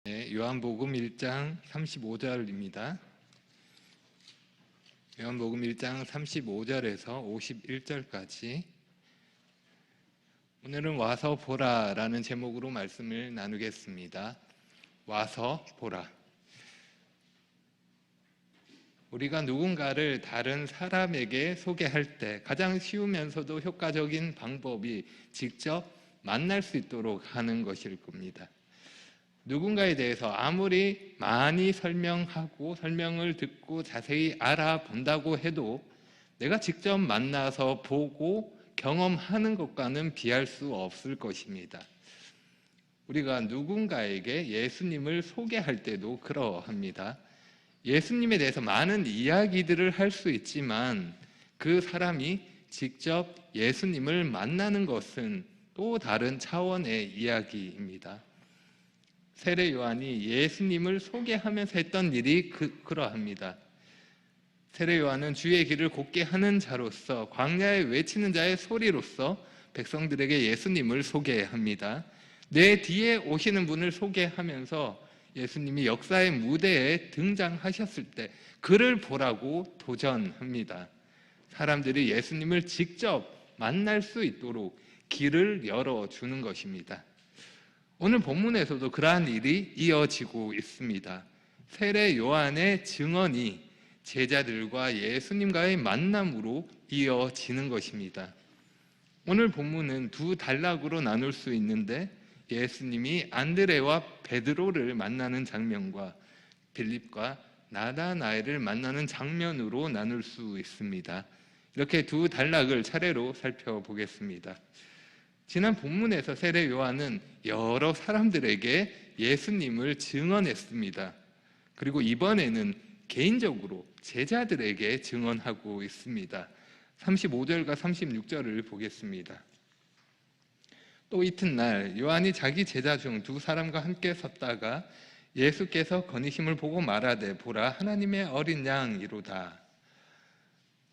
네, 요한복음 1장 35절입니다. 요한복음 1장 35절에서 51절까지 오늘은 와서 보라라는 제목으로 말씀을 나누겠습니다. 와서 보라. 우리가 누군가를 다른 사람에게 소개할 때 가장 쉬우면서도 효과적인 방법이 직접 만날 수 있도록 하는 것일 겁니다. 누군가에 대해서 아무리 많이 설명하고 설명을 듣고 자세히 알아본다고 해도 내가 직접 만나서 보고 경험하는 것과는 비할 수 없을 것입니다. 우리가 누군가에게 예수님을 소개할 때도 그러합니다. 예수님에 대해서 많은 이야기들을 할 수 있지만 그 사람이 직접 예수님을 만나는 것은 또 다른 차원의 이야기입니다. 세례 요한이 예수님을 소개하면서 했던 일이 그러합니다. 세례 요한은 주의 길을 곧게 하는 자로서, 광야에 외치는 자의 소리로서 백성들에게 예수님을 소개합니다. 내 뒤에 오시는 분을 소개하면서 예수님이 역사의 무대에 등장하셨을 때 그를 보라고 도전합니다. 사람들이 예수님을 직접 만날 수 있도록 길을 열어주는 것입니다. 오늘 본문에서도 그러한 일이 이어지고 있습니다. 세례 요한의 증언이 제자들과 예수님과의 만남으로 이어지는 것입니다. 오늘 본문은 두 단락으로 나눌 수 있는데 예수님이 안드레와 베드로를 만나는 장면과 빌립과 나다나엘을 만나는 장면으로 나눌 수 있습니다. 이렇게 두 단락을 차례로 살펴보겠습니다. 지난 본문에서 세례 요한은 여러 사람들에게 예수님을 증언했습니다. 그리고 이번에는 개인적으로 제자들에게 증언하고 있습니다. 35절과 36절을 보겠습니다. 또 이튿날 요한이 자기 제자 중 두 사람과 함께 섰다가 예수께서 거니심을 보고 말하되 보라 하나님의 어린 양이로다.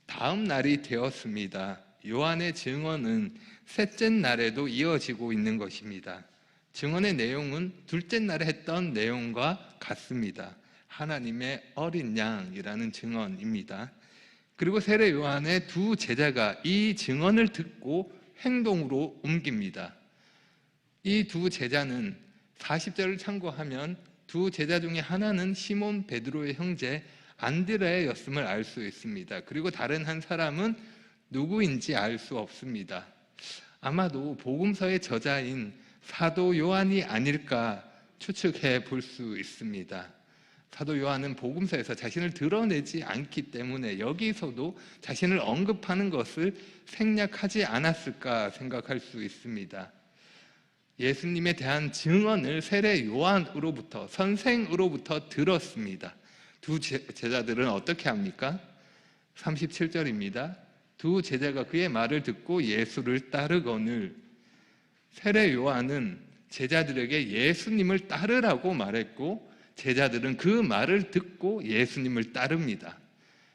다음 날이 되었습니다. 요한의 증언은 셋째 날에도 이어지고 있는 것입니다. 증언의 내용은 둘째 날에 했던 내용과 같습니다. 하나님의 어린 양이라는 증언입니다. 그리고 세례 요한의 두 제자가 이 증언을 듣고 행동으로 옮깁니다. 이 두 제자는 40절을 참고하면 두 제자 중에 하나는 시몬 베드로의 형제 안드레였음을 알 수 있습니다. 그리고 다른 한 사람은 누구인지 알 수 없습니다. 아마도 복음서의 저자인 사도 요한이 아닐까 추측해 볼 수 있습니다. 사도 요한은 복음서에서 자신을 드러내지 않기 때문에 여기서도 자신을 언급하는 것을 생략하지 않았을까 생각할 수 있습니다. 예수님에 대한 증언을 세례 요한으로부터, 선생으로부터 들었습니다. 두 제자들은 어떻게 합니까? 37절입니다. 두 제자가 그의 말을 듣고 예수를 따르거늘. 세례 요한은 제자들에게 예수님을 따르라고 말했고 제자들은 그 말을 듣고 예수님을 따릅니다.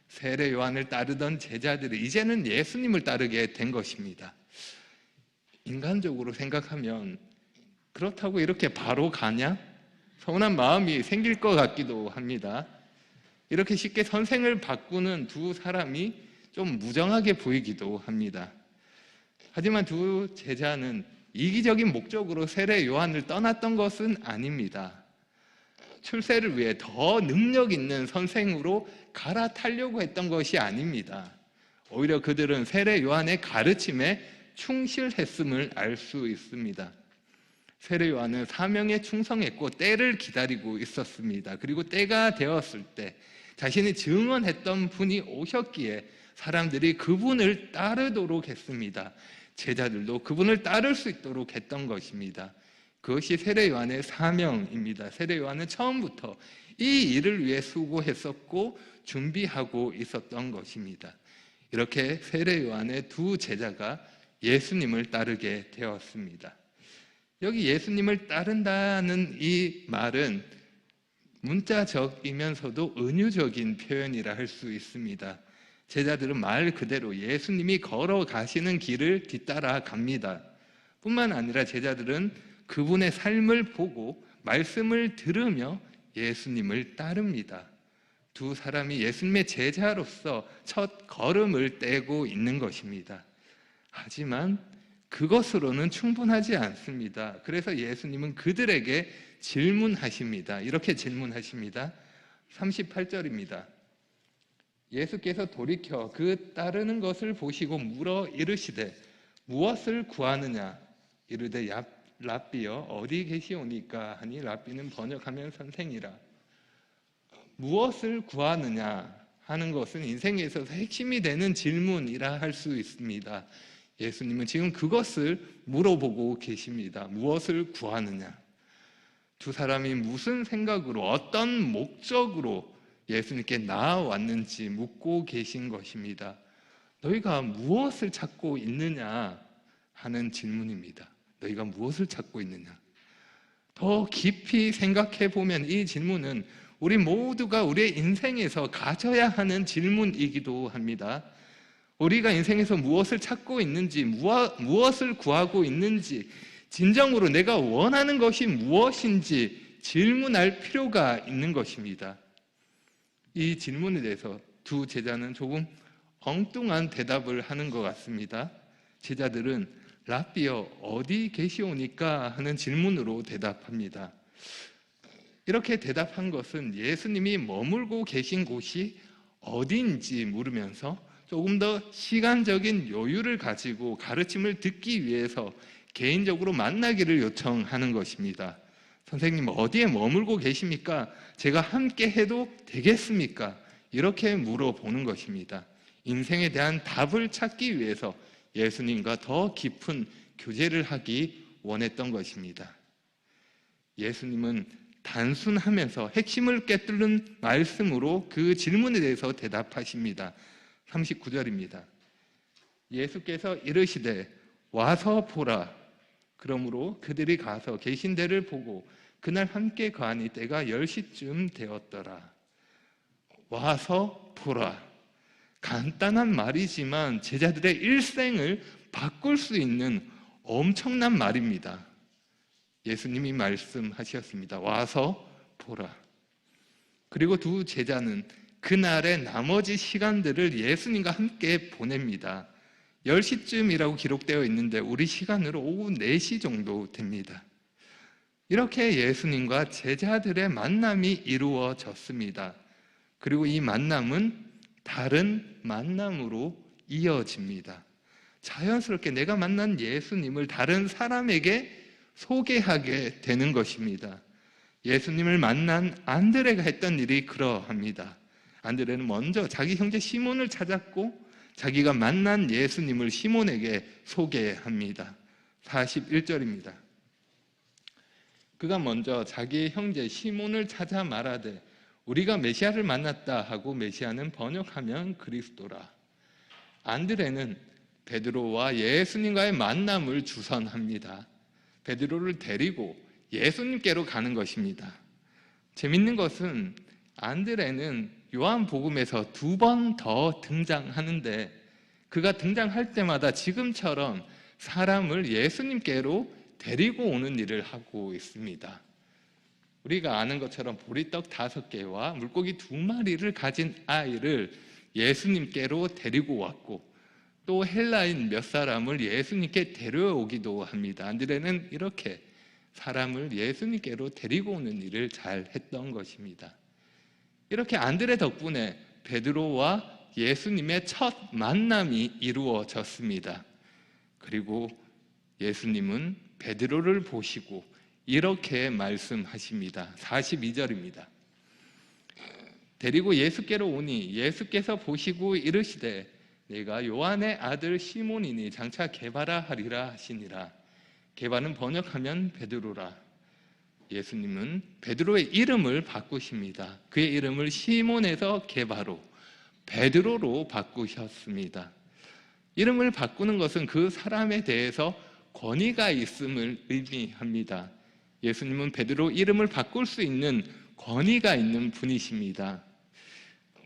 세례 요한을 따르던 제자들이 이제는 예수님을 따르게 된 것입니다. 인간적으로 생각하면 그렇다고 이렇게 바로 가냐? 서운한 마음이 생길 것 같기도 합니다. 이렇게 쉽게 선생을 바꾸는 두 사람이 좀 무정하게 보이기도 합니다. 하지만 두 제자는 이기적인 목적으로 세례 요한을 떠났던 것은 아닙니다. 출세를 위해 더 능력 있는 선생으로 갈아타려고 했던 것이 아닙니다. 오히려 그들은 세례 요한의 가르침에 충실했음을 알 수 있습니다. 세례 요한은 사명에 충성했고 때를 기다리고 있었습니다. 그리고 때가 되었을 때 자신이 증언했던 분이 오셨기에 사람들이 그분을 따르도록 했습니다. 제자들도 그분을 따를 수 있도록 했던 것입니다. 그것이 세례 요한의 사명입니다. 세례 요한은 처음부터 이 일을 위해 수고했었고 준비하고 있었던 것입니다. 이렇게 세례 요한의 두 제자가 예수님을 따르게 되었습니다. 여기 예수님을 따른다는 이 말은 문자적이면서도 은유적인 표현이라 할 수 있습니다. 제자들은 말 그대로 예수님이 걸어가시는 길을 뒤따라 갑니다. 뿐만 아니라 제자들은 그분의 삶을 보고 말씀을 들으며 예수님을 따릅니다. 두 사람이 예수님의 제자로서 첫 걸음을 떼고 있는 것입니다. 하지만 그것으로는 충분하지 않습니다. 그래서 예수님은 그들에게 질문하십니다. 이렇게 질문하십니다. 38절입니다. 예수께서 돌이켜 그 따르는 것을 보시고 물어 이르시되 무엇을 구하느냐? 이르되 랍비여 어디 계시오니까 하니 랍비는 번역하면 선생이라. 무엇을 구하느냐 하는 것은 인생에 있어서 핵심이 되는 질문이라 할 수 있습니다. 예수님은 지금 그것을 물어보고 계십니다. 무엇을 구하느냐? 두 사람이 무슨 생각으로 어떤 목적으로 예수님께 나아왔는지 묻고 계신 것입니다. 너희가 무엇을 찾고 있느냐 하는 질문입니다. 너희가 무엇을 찾고 있느냐? 더 깊이 생각해 보면 이 질문은 우리 모두가 우리의 인생에서 가져야 하는 질문이기도 합니다. 우리가 인생에서 무엇을 찾고 있는지, 무엇을 구하고 있는지, 진정으로 내가 원하는 것이 무엇인지 질문할 필요가 있는 것입니다. 이 질문에 대해서 두 제자는 조금 엉뚱한 대답을 하는 것 같습니다. 제자들은 랍비여 어디 계시오니까 하는 질문으로 대답합니다. 이렇게 대답한 것은 예수님이 머물고 계신 곳이 어디인지 물으면서 조금 더 시간적인 여유를 가지고 가르침을 듣기 위해서 개인적으로 만나기를 요청하는 것입니다. 선생님 어디에 머물고 계십니까? 제가 함께 해도 되겠습니까? 이렇게 물어보는 것입니다. 인생에 대한 답을 찾기 위해서 예수님과 더 깊은 교제를 하기 원했던 것입니다. 예수님은 단순하면서 핵심을 꿰뚫는 말씀으로 그 질문에 대해서 대답하십니다. 39절입니다. 예수께서 이르시되 와서 보라. 그러므로 그들이 가서 계신 데를 보고 그날 함께 거하니 때가 10시쯤 되었더라. 와서 보라. 간단한 말이지만 제자들의 일생을 바꿀 수 있는 엄청난 말입니다. 예수님이 말씀하셨습니다. 와서 보라. 그리고 두 제자는 그날의 나머지 시간들을 예수님과 함께 보냅니다. 10시쯤이라고 기록되어 있는데 우리 시간으로 오후 4시 정도 됩니다. 이렇게 예수님과 제자들의 만남이 이루어졌습니다. 그리고 이 만남은 다른 만남으로 이어집니다. 자연스럽게 내가 만난 예수님을 다른 사람에게 소개하게 되는 것입니다. 예수님을 만난 안드레가 했던 일이 그러합니다. 안드레는 먼저 자기 형제 시몬을 찾았고 자기가 만난 예수님을 시몬에게 소개합니다. 41절입니다. 그가 먼저 자기의 형제 시몬을 찾아 말하되 우리가 메시아를 만났다 하고 메시아는 번역하면 그리스도라. 안드레는 베드로와 예수님과의 만남을 주선합니다. 베드로를 데리고 예수님께로 가는 것입니다. 재밌는 것은 안드레는 요한복음에서 2번 더 등장하는데 그가 등장할 때마다 지금처럼 사람을 예수님께로 데리고 오는 일을 하고 있습니다. 우리가 아는 것처럼 보리떡 5개와 물고기 2마리를 가진 아이를 예수님께로 데리고 왔고 또 헬라인 몇 사람을 예수님께 데려오기도 합니다. 안드레는 이렇게 사람을 예수님께로 데리고 오는 일을 잘 했던 것입니다. 이렇게 안드레 덕분에 베드로와 예수님의 첫 만남이 이루어졌습니다. 그리고 예수님은 베드로를 보시고 이렇게 말씀하십니다. 42절입니다. 데리고 예수께로 오니 예수께서 보시고 이르시되 내가 요한의 아들 시몬이니 장차 게바라 하리라 하시니라. 게바는 번역하면 베드로라. 예수님은 베드로의 이름을 바꾸십니다. 그의 이름을 시몬에서 게바로, 베드로로 바꾸셨습니다. 이름을 바꾸는 것은 그 사람에 대해서 권위가 있음을 의미합니다. 예수님은 베드로 이름을 바꿀 수 있는 권위가 있는 분이십니다.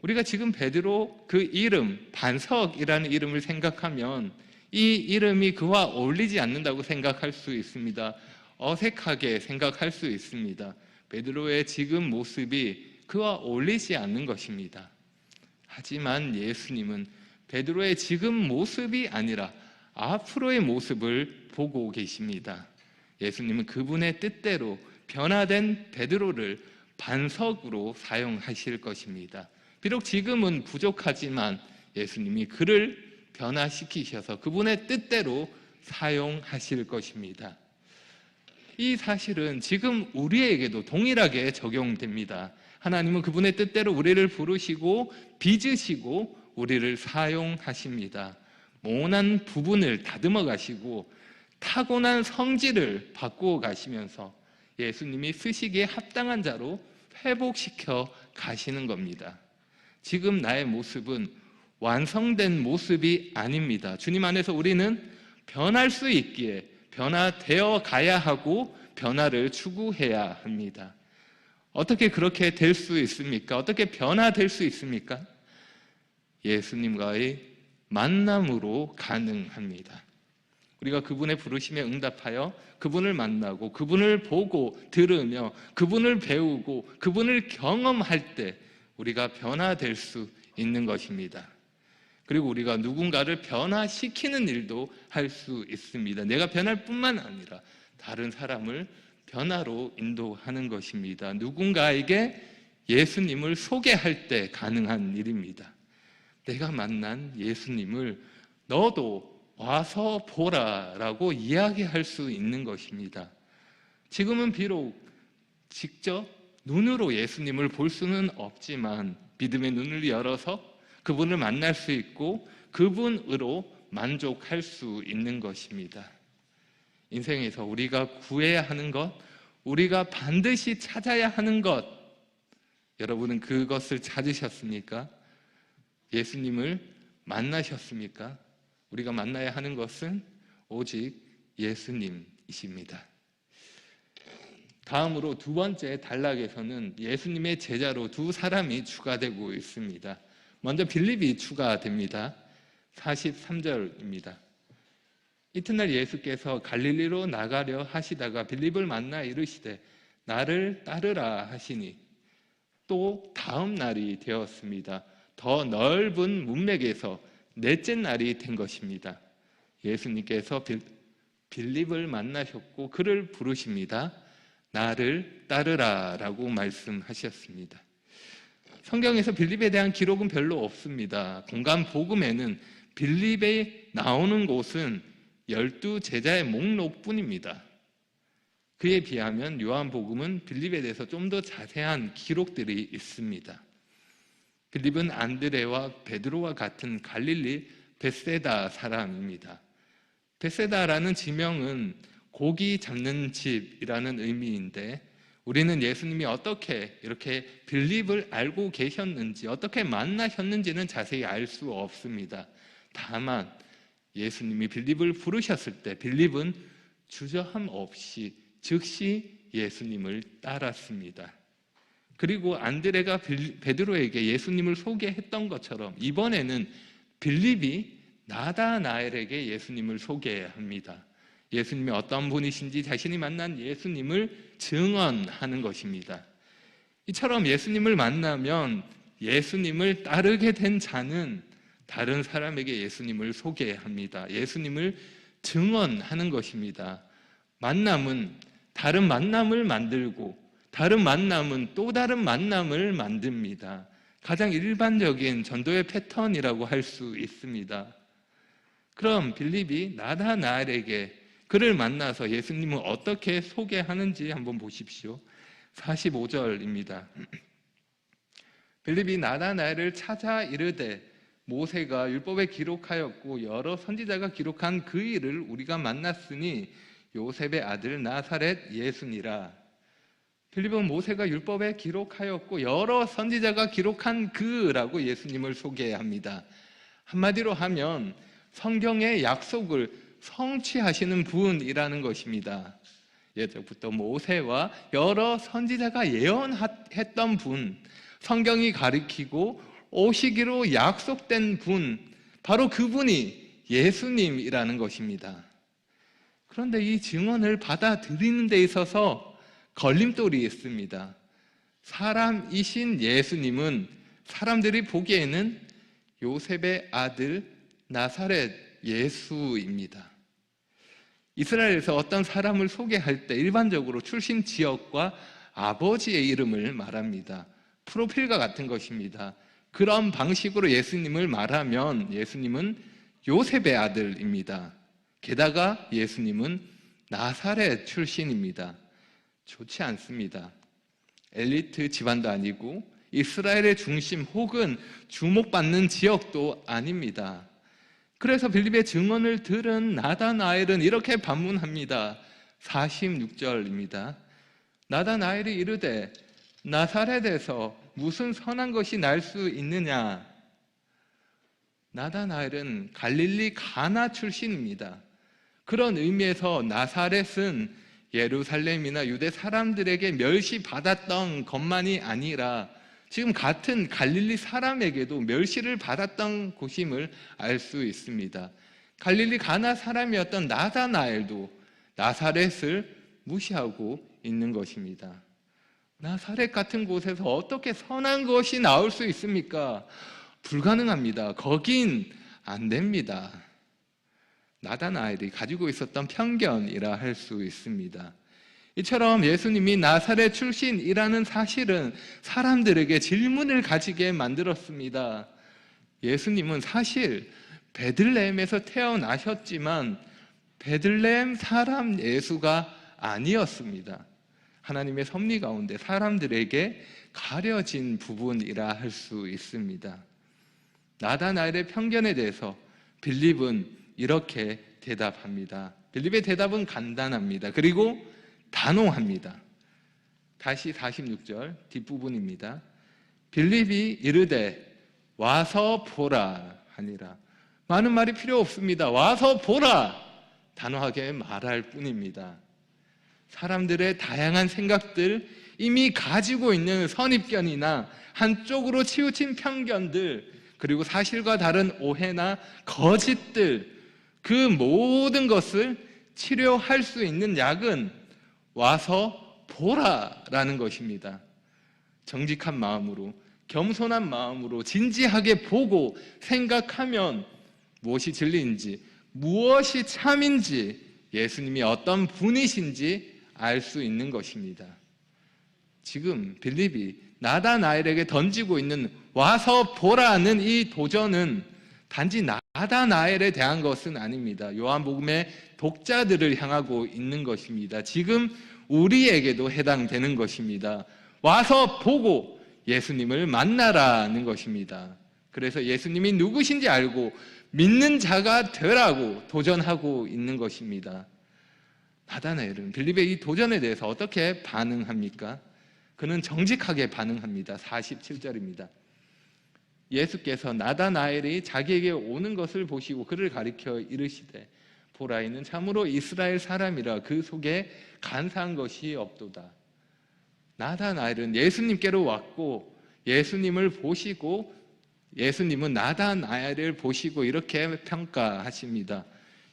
우리가 지금 베드로 그 이름, 반석이라는 이름을 생각하면 이 이름이 그와 어울리지 않는다고 생각할 수 있습니다. 어색하게 생각할 수 있습니다. 베드로의 지금 모습이 그와 어울리지 않는 것입니다. 하지만 예수님은 베드로의 지금 모습이 아니라 앞으로의 모습을 보고 계십니다. 예수님은 그분의 뜻대로 변화된 베드로를 반석으로 사용하실 것입니다. 비록 지금은 부족하지만 예수님이 그를 변화시키셔서 그분의 뜻대로 사용하실 것입니다. 이 사실은 지금 우리에게도 동일하게 적용됩니다. 하나님은 그분의 뜻대로 우리를 부르시고 빚으시고 우리를 사용하십니다. 모난 부분을 다듬어 가시고 타고난 성질을 바꾸어 가시면서 예수님이 쓰시기에 합당한 자로 회복시켜 가시는 겁니다. 지금 나의 모습은 완성된 모습이 아닙니다. 주님 안에서 우리는 변할 수 있기에 변화되어 가야 하고 변화를 추구해야 합니다. 어떻게 그렇게 될 수 있습니까? 어떻게 변화될 수 있습니까? 예수님과의 만남으로 가능합니다. 우리가 그분의 부르심에 응답하여 그분을 만나고 그분을 보고 들으며 그분을 배우고 그분을 경험할 때 우리가 변화될 수 있는 것입니다. 그리고 우리가 누군가를 변화시키는 일도 할 수 있습니다. 내가 변할 뿐만 아니라 다른 사람을 변화로 인도하는 것입니다. 누군가에게 예수님을 소개할 때 가능한 일입니다. 내가 만난 예수님을 너도 와서 보라라고 이야기할 수 있는 것입니다. 지금은 비록 직접 눈으로 예수님을 볼 수는 없지만 믿음의 눈을 열어서 그분을 만날 수 있고 그분으로 만족할 수 있는 것입니다. 인생에서 우리가 구해야 하는 것, 우리가 반드시 찾아야 하는 것, 여러분은 그것을 찾으셨습니까? 예수님을 만나셨습니까? 우리가 만나야 하는 것은 오직 예수님이십니다. 다음으로 두 번째 단락에서는 예수님의 제자로 두 사람이 추가되고 있습니다. 먼저 빌립이 추가됩니다. 43절입니다. 이튿날 예수께서 갈릴리로 나가려 하시다가 빌립을 만나 이르시되 나를 따르라 하시니 또 다음 날이 되었습니다. 더 넓은 문맥에서 넷째 날이 된 것입니다. 예수님께서 빌립을 만나셨고 그를 부르십니다. 나를 따르라 라고 말씀하셨습니다. 성경에서 빌립에 대한 기록은 별로 없습니다. 공간 복음에는 빌립에 나오는 곳은 12제자의 목록뿐입니다. 그에 비하면 요한복음은 빌립에 대해서 좀 더 자세한 기록들이 있습니다. 빌립은 안드레와 베드로와 같은 갈릴리 벳세다 사람입니다. 벳세다라는 지명은 고기 잡는 집이라는 의미인데 우리는 예수님이 어떻게 이렇게 빌립을 알고 계셨는지 어떻게 만나셨는지는 자세히 알 수 없습니다. 다만 예수님이 빌립을 부르셨을 때 빌립은 주저함 없이 즉시 예수님을 따랐습니다. 그리고 안드레가 베드로에게 예수님을 소개했던 것처럼 이번에는 빌립이 나다나엘에게 예수님을 소개합니다. 예수님이 어떤 분이신지 자신이 만난 예수님을 증언하는 것입니다. 이처럼 예수님을 만나면 예수님을 따르게 된 자는 다른 사람에게 예수님을 소개합니다. 예수님을 증언하는 것입니다. 만남은 다른 만남을 만들고 다른 만남은 또 다른 만남을 만듭니다. 가장 일반적인 전도의 패턴이라고 할 수 있습니다. 그럼 빌립이 나다나엘에게 그를 만나서 예수님을 어떻게 소개하는지 한번 보십시오. 45절입니다. 빌립이 나다나엘을 찾아 이르되 모세가 율법에 기록하였고 여러 선지자가 기록한 그 일을 우리가 만났으니 요셉의 아들 나사렛 예수니라. 빌립은 모세가 율법에 기록하였고 여러 선지자가 기록한 그라고 예수님을 소개합니다. 한마디로 하면 성경의 약속을 성취하시는 분이라는 것입니다. 예전부터 모세와 여러 선지자가 예언했던 분, 성경이 가리키고 오시기로 약속된 분, 바로 그분이 예수님이라는 것입니다. 그런데 이 증언을 받아들이는 데 있어서 걸림돌이 있습니다. 사람이신 예수님은 사람들이 보기에는 요셉의 아들 나사렛 예수입니다. 이스라엘에서 어떤 사람을 소개할 때 일반적으로 출신 지역과 아버지의 이름을 말합니다. 프로필과 같은 것입니다. 그런 방식으로 예수님을 말하면 예수님은 요셉의 아들입니다. 게다가 예수님은 나사렛 출신입니다. 좋지 않습니다. 엘리트 집안도 아니고 이스라엘의 중심 혹은 주목받는 지역도 아닙니다. 그래서 빌립의 증언을 들은 나다나엘은 이렇게 반문합니다. 46절입니다. 나다나엘이 이르되 나사렛에서 무슨 선한 것이 날 수 있느냐? 나다나엘은 갈릴리 가나 출신입니다. 그런 의미에서 나사렛은 예루살렘이나 유대 사람들에게 멸시받았던 것만이 아니라 지금 같은 갈릴리 사람에게도 멸시를 받았던 곳임을 알 수 있습니다. 갈릴리 가나 사람이었던 나다나엘도 나사렛을 무시하고 있는 것입니다. 나사렛 같은 곳에서 어떻게 선한 것이 나올 수 있습니까? 불가능합니다. 거긴 안 됩니다. 나다나엘이 가지고 있었던 편견이라 할 수 있습니다. 이처럼 예수님이 나사렛 출신이라는 사실은 사람들에게 질문을 가지게 만들었습니다. 예수님은 사실 베들레헴에서 태어나셨지만 베들레헴 사람 예수가 아니었습니다. 하나님의 섭리 가운데 사람들에게 가려진 부분이라 할 수 있습니다. 나다나엘의 편견에 대해서 빌립은 이렇게 대답합니다. 빌립의 대답은 간단합니다. 그리고 단호합니다. 다시 46절 뒷부분입니다. 빌립이 이르되 와서 보라 하니라. 많은 말이 필요 없습니다. 와서 보라! 단호하게 말할 뿐입니다. 사람들의 다양한 생각들, 이미 가지고 있는 선입견이나 한쪽으로 치우친 편견들, 그리고 사실과 다른 오해나 거짓들, 그 모든 것을 치료할 수 있는 약은 와서 보라라는 것입니다. 정직한 마음으로, 겸손한 마음으로 진지하게 보고 생각하면 무엇이 진리인지, 무엇이 참인지, 예수님이 어떤 분이신지 알 수 있는 것입니다. 지금 빌립이 나다나엘에게 던지고 있는 와서 보라는 이 도전은 단지 나다나엘에 대한 것은 아닙니다. 요한복음의 독자들을 향하고 있는 것입니다. 지금 우리에게도 해당되는 것입니다. 와서 보고 예수님을 만나라는 것입니다. 그래서 예수님이 누구신지 알고 믿는 자가 되라고 도전하고 있는 것입니다. 나다나엘은 빌립의 이 도전에 대해서 어떻게 반응합니까? 그는 정직하게 반응합니다. 47절입니다. 예수께서 나다나엘이 자기에게 오는 것을 보시고 그를 가리켜 이르시되 보라 이는 참으로 이스라엘 사람이라 그 속에 간사한 것이 없도다. 나다나엘은 예수님께로 왔고 예수님을 보시고 예수님은 나다나엘을 보시고 이렇게 평가하십니다.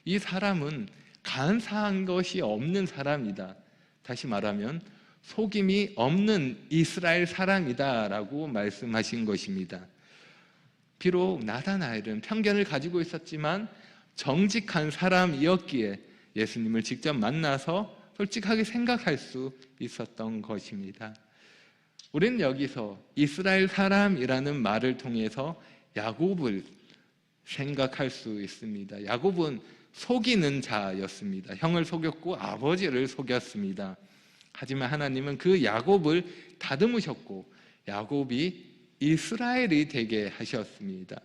이 사람은 간사한 것이 없는 사람이다. 다시 말하면 속임이 없는 이스라엘 사람이다라고 말씀하신 것입니다. 비록 나다나엘은 편견을 가지고 있었지만 정직한 사람이었기에 예수님을 직접 만나서 솔직하게 생각할 수 있었던 것입니다. 우리는 여기서 이스라엘 사람이라는 말을 통해서 야곱을 생각할 수 있습니다. 야곱은 속이는 자였습니다. 형을 속였고 아버지를 속였습니다. 하지만 하나님은 그 야곱을 다듬으셨고 야곱이 이스라엘이 되게 하셨습니다.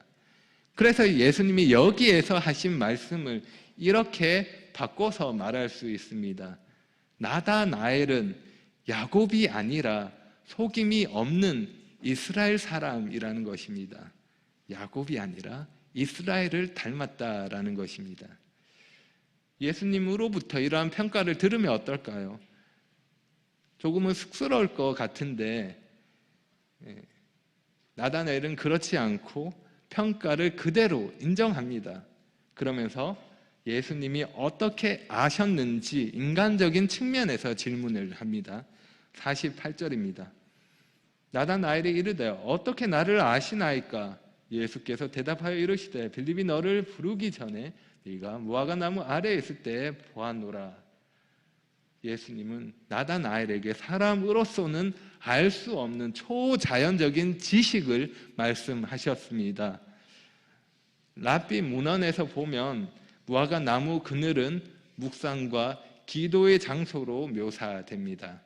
그래서 예수님이 여기에서 하신 말씀을 이렇게 바꿔서 말할 수 있습니다. 나다나엘은 야곱이 아니라 속임이 없는 이스라엘 사람이라는 것입니다. 야곱이 아니라 이스라엘을 닮았다라는 것입니다. 예수님으로부터 이러한 평가를 들으면 어떨까요? 조금은 쑥스러울 것 같은데 나다나엘은 그렇지 않고 평가를 그대로 인정합니다. 그러면서 예수님이 어떻게 아셨는지 인간적인 측면에서 질문을 합니다. 48절입니다. 나다나엘이 이르되 어떻게 나를 아시나이까? 예수께서 대답하여 이르시되 빌립이 너를 부르기 전에 네가 무화과 나무 아래에 있을 때 보았노라. 예수님은 나다나엘에게 사람으로서는 알 수 없는 초자연적인 지식을 말씀하셨습니다. 랍비 문헌에서 보면 무화과 나무 그늘은 묵상과 기도의 장소로 묘사됩니다.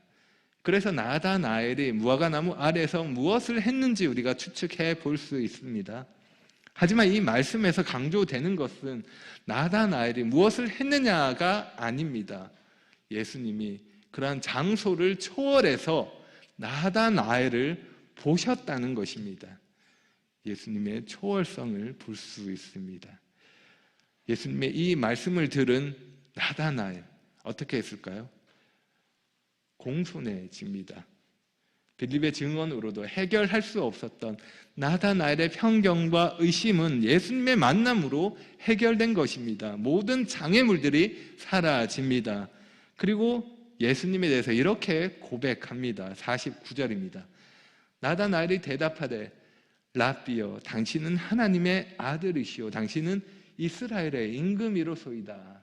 그래서 나다나엘이 무화과 나무 아래에서 무엇을 했는지 우리가 추측해 볼 수 있습니다. 하지만 이 말씀에서 강조되는 것은 나다나엘이 무엇을 했느냐가 아닙니다. 예수님이 그러한 장소를 초월해서 나다나엘을 보셨다는 것입니다. 예수님의 초월성을 볼 수 있습니다. 예수님의 이 말씀을 들은 나다나엘 어떻게 했을까요? 공손해집니다. 빌립의 증언으로도 해결할 수 없었던 나다나엘의 편견과 의심은 예수님의 만남으로 해결된 것입니다. 모든 장애물들이 사라집니다. 그리고 예수님에 대해서 이렇게 고백합니다. 49절입니다. 나다나엘이 대답하되 랍비여 당신은 하나님의 아들이시오 당신은 이스라엘의 임금이로소이다.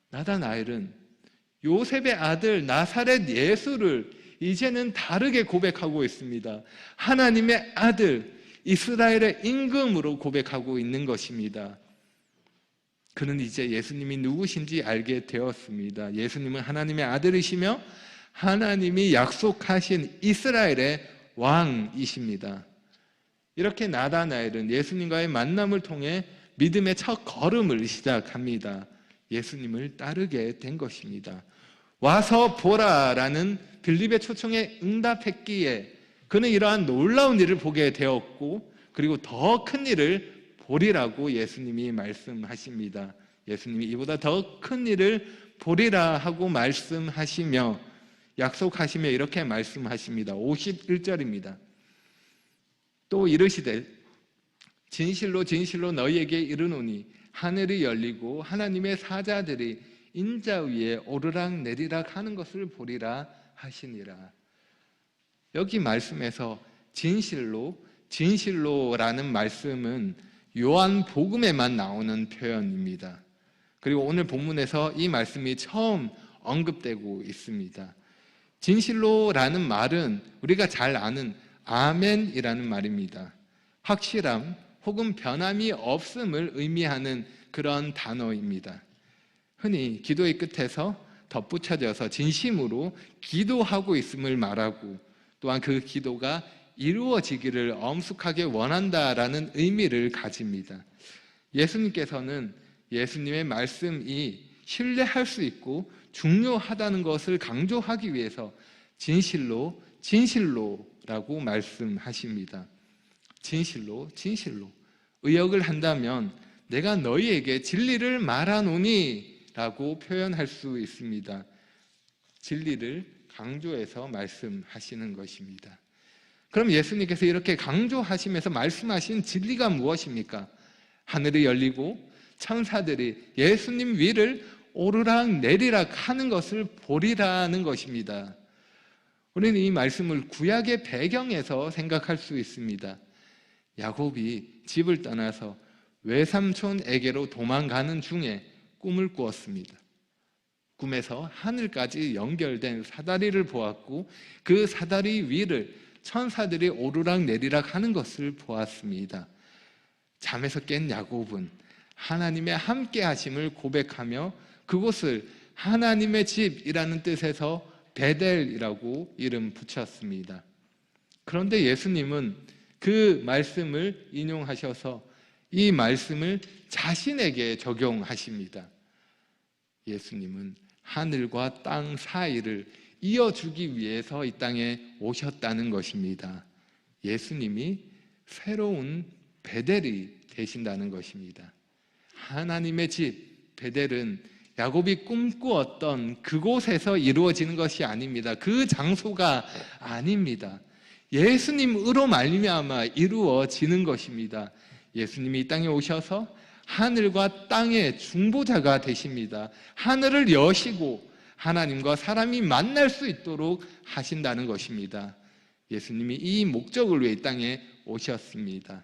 나다나엘은 요셉의 아들 나사렛 예수를 이제는 다르게 고백하고 있습니다. 하나님의 아들 이스라엘의 임금으로 고백하고 있는 것입니다. 그는 이제 예수님이 누구신지 알게 되었습니다. 예수님은 하나님의 아들이시며 하나님이 약속하신 이스라엘의 왕이십니다. 이렇게 나다나엘은 예수님과의 만남을 통해 믿음의 첫 걸음을 시작합니다. 예수님을 따르게 된 것입니다. 와서 보라라는 빌립의 초청에 응답했기에 그는 이러한 놀라운 일을 보게 되었고 그리고 더 큰 일을 보리라고 예수님이 말씀하십니다. 예수님이 이보다 더 큰 일을 보리라 하고 말씀하시며 약속하시며 이렇게 말씀하십니다. 51절입니다. 또 이르시되 진실로 진실로 너희에게 이르노니 하늘이 열리고 하나님의 사자들이 인자 위에 오르락 내리락 하는 것을 보리라 하시니라. 여기 말씀에서 진실로 진실로라는 말씀은 요한복음에만 나오는 표현입니다. 그리고 오늘 본문에서 이 말씀이 처음 언급되고 있습니다. 진실로라는 말은 우리가 잘 아는 아멘이라는 말입니다. 확실함 혹은 변함이 없음을 의미하는 그런 단어입니다. 흔히 기도의 끝에서 덧붙여져서 진심으로 기도하고 있음을 말하고 또한 그 기도가 이루어지기를 엄숙하게 원한다라는 의미를 가집니다. 예수님께서는 예수님의 말씀이 신뢰할 수 있고 중요하다는 것을 강조하기 위해서 진실로 진실로라고 말씀하십니다. 진실로 진실로 의역을 한다면 내가 너희에게 진리를 말하노니 라고 표현할 수 있습니다. 진리를 강조해서 말씀하시는 것입니다. 그럼 예수님께서 이렇게 강조하시면서 말씀하신 진리가 무엇입니까? 하늘이 열리고 천사들이 예수님 위를 오르락 내리락 하는 것을 보리라는 것입니다. 우리는 이 말씀을 구약의 배경에서 생각할 수 있습니다. 야곱이 집을 떠나서 외삼촌에게로 도망가는 중에 꿈을 꾸었습니다. 꿈에서 하늘까지 연결된 사다리를 보았고 그 사다리 위를 천사들이 오르락 내리락 하는 것을 보았습니다. 잠에서 깬 야곱은 하나님의 함께 하심을 고백하며 그곳을 하나님의 집이라는 뜻에서 베델이라고 이름 붙였습니다. 그런데 예수님은 그 말씀을 인용하셔서 이 말씀을 자신에게 적용하십니다. 예수님은 하늘과 땅 사이를 이어주기 위해서 이 땅에 오셨다는 것입니다. 예수님이 새로운 베델이 되신다는 것입니다. 하나님의 집 베델은 야곱이 꿈꾸었던 그곳에서 이루어지는 것이 아닙니다. 그 장소가 아닙니다. 예수님으로 말미암아 이루어지는 것입니다. 예수님이 이 땅에 오셔서 하늘과 땅의 중보자가 되십니다. 하늘을 여시고 하나님과 사람이 만날 수 있도록 하신다는 것입니다. 예수님이 이 목적을 위해 이 땅에 오셨습니다.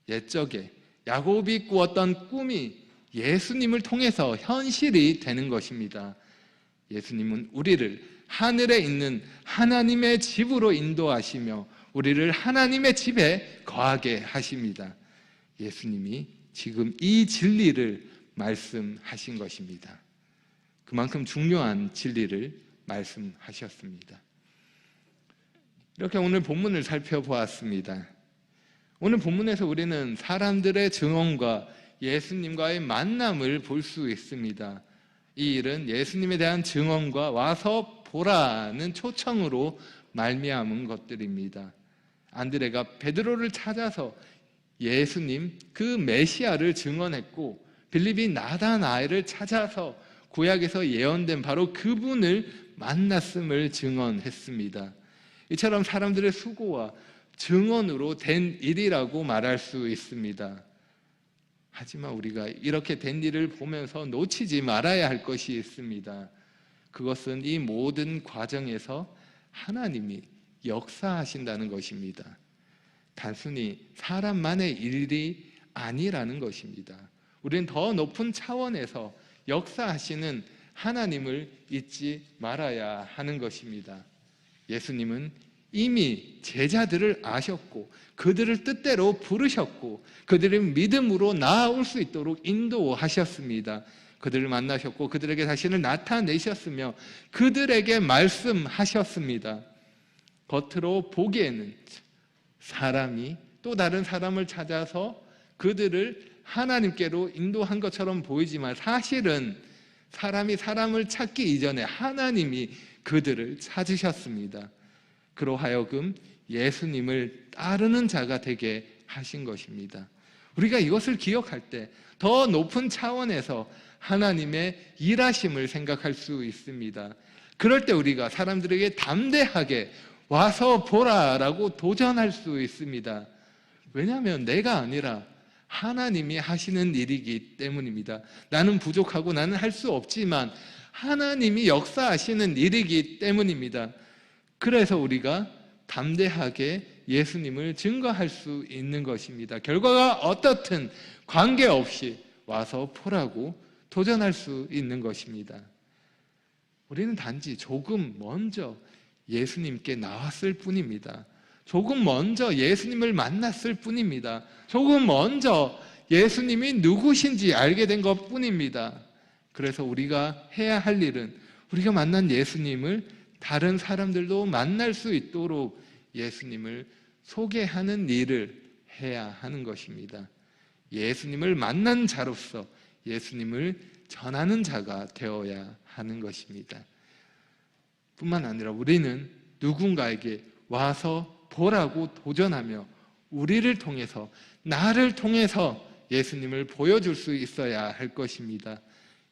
옛적에 야곱이 꾸었던 꿈이 예수님을 통해서 현실이 되는 것입니다. 예수님은 우리를 하늘에 있는 하나님의 집으로 인도하시며 우리를 하나님의 집에 거하게 하십니다. 예수님이 지금 이 진리를 말씀하신 것입니다. 그만큼 중요한 진리를 말씀하셨습니다. 이렇게 오늘 본문을 살펴보았습니다. 오늘 본문에서 우리는 사람들의 증언과 예수님과의 만남을 볼 수 있습니다. 이 일은 예수님에 대한 증언과 와서 보라는 초청으로 말미암은 것들입니다. 안드레가 베드로를 찾아서 예수님 그 메시아를 증언했고, 빌립이 나다나엘을 찾아서 구약에서 예언된 바로 그분을 만났음을 증언했습니다. 이처럼 사람들의 수고와 증언으로 된 일이라고 말할 수 있습니다. 하지만 우리가 이렇게 된 일을 보면서 놓치지 말아야 할 것이 있습니다. 그것은 이 모든 과정에서 하나님이 역사하신다는 것입니다. 단순히 사람만의 일이 아니라는 것입니다. 우리는 더 높은 차원에서 역사하시는 하나님을 잊지 말아야 하는 것입니다. 예수님은 이미 제자들을 아셨고 그들을 뜻대로 부르셨고 그들의 믿음으로 나아올 수 있도록 인도하셨습니다. 그들을 만나셨고 그들에게 자신을 나타내셨으며 그들에게 말씀하셨습니다. 겉으로 보기에는 사람이 또 다른 사람을 찾아서 그들을 하나님께로 인도한 것처럼 보이지만 사실은 사람이 사람을 찾기 이전에 하나님이 그들을 찾으셨습니다. 그로하여금 예수님을 따르는 자가 되게 하신 것입니다. 우리가 이것을 기억할 때 더 높은 차원에서 하나님의 일하심을 생각할 수 있습니다. 그럴 때 우리가 사람들에게 담대하게 와서 보라라고 도전할 수 있습니다. 왜냐하면 내가 아니라 하나님이 하시는 일이기 때문입니다. 나는 부족하고 나는 할 수 없지만 하나님이 역사하시는 일이기 때문입니다. 그래서 우리가 담대하게 예수님을 증거할 수 있는 것입니다. 결과가 어떻든 관계없이 와서 보라고 도전할 수 있는 것입니다. 우리는 단지 조금 먼저 예수님께 나왔을 뿐입니다. 조금 먼저 예수님을 만났을 뿐입니다. 조금 먼저 예수님이 누구신지 알게 된 것 뿐입니다. 그래서 우리가 해야 할 일은 우리가 만난 예수님을 다른 사람들도 만날 수 있도록 예수님을 소개하는 일을 해야 하는 것입니다. 예수님을 만난 자로서 예수님을 전하는 자가 되어야 하는 것입니다. 뿐만 아니라 우리는 누군가에게 와서 보라고 도전하며 우리를 통해서, 나를 통해서 예수님을 보여줄 수 있어야 할 것입니다.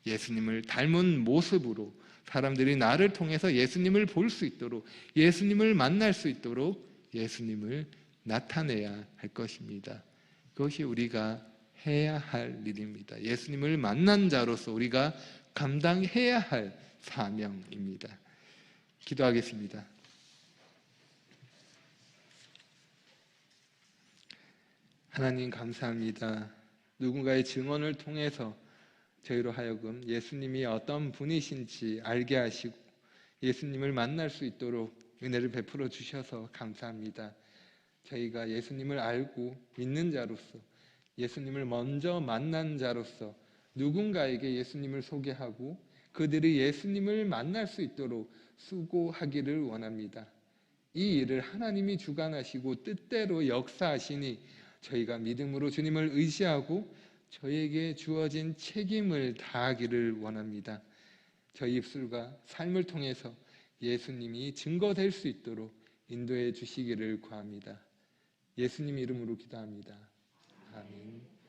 예수님을 닮은 모습으로 사람들이 나를 통해서 예수님을 볼 수 있도록, 예수님을 만날 수 있도록 예수님을 나타내야 할 것입니다. 그것이 우리가 해야 할 일입니다. 예수님을 만난 자로서 우리가 감당해야 할 사명입니다. 기도하겠습니다. 하나님 감사합니다. 누군가의 증언을 통해서 저희로 하여금 예수님이 어떤 분이신지 알게 하시고 예수님을 만날 수 있도록 은혜를 베풀어 주셔서 감사합니다. 저희가 예수님을 알고 믿는 자로서, 예수님을 먼저 만난 자로서 누군가에게 예수님을 소개하고 그들이 예수님을 만날 수 있도록 수고하기를 원합니다. 이 일을 하나님이 주관하시고 뜻대로 역사하시니 저희가 믿음으로 주님을 의지하고 저에게 주어진 책임을 다하기를 원합니다. 저희 입술과 삶을 통해서 예수님이 증거될 수 있도록 인도해 주시기를 구합니다. 예수님 이름으로 기도합니다. 아멘.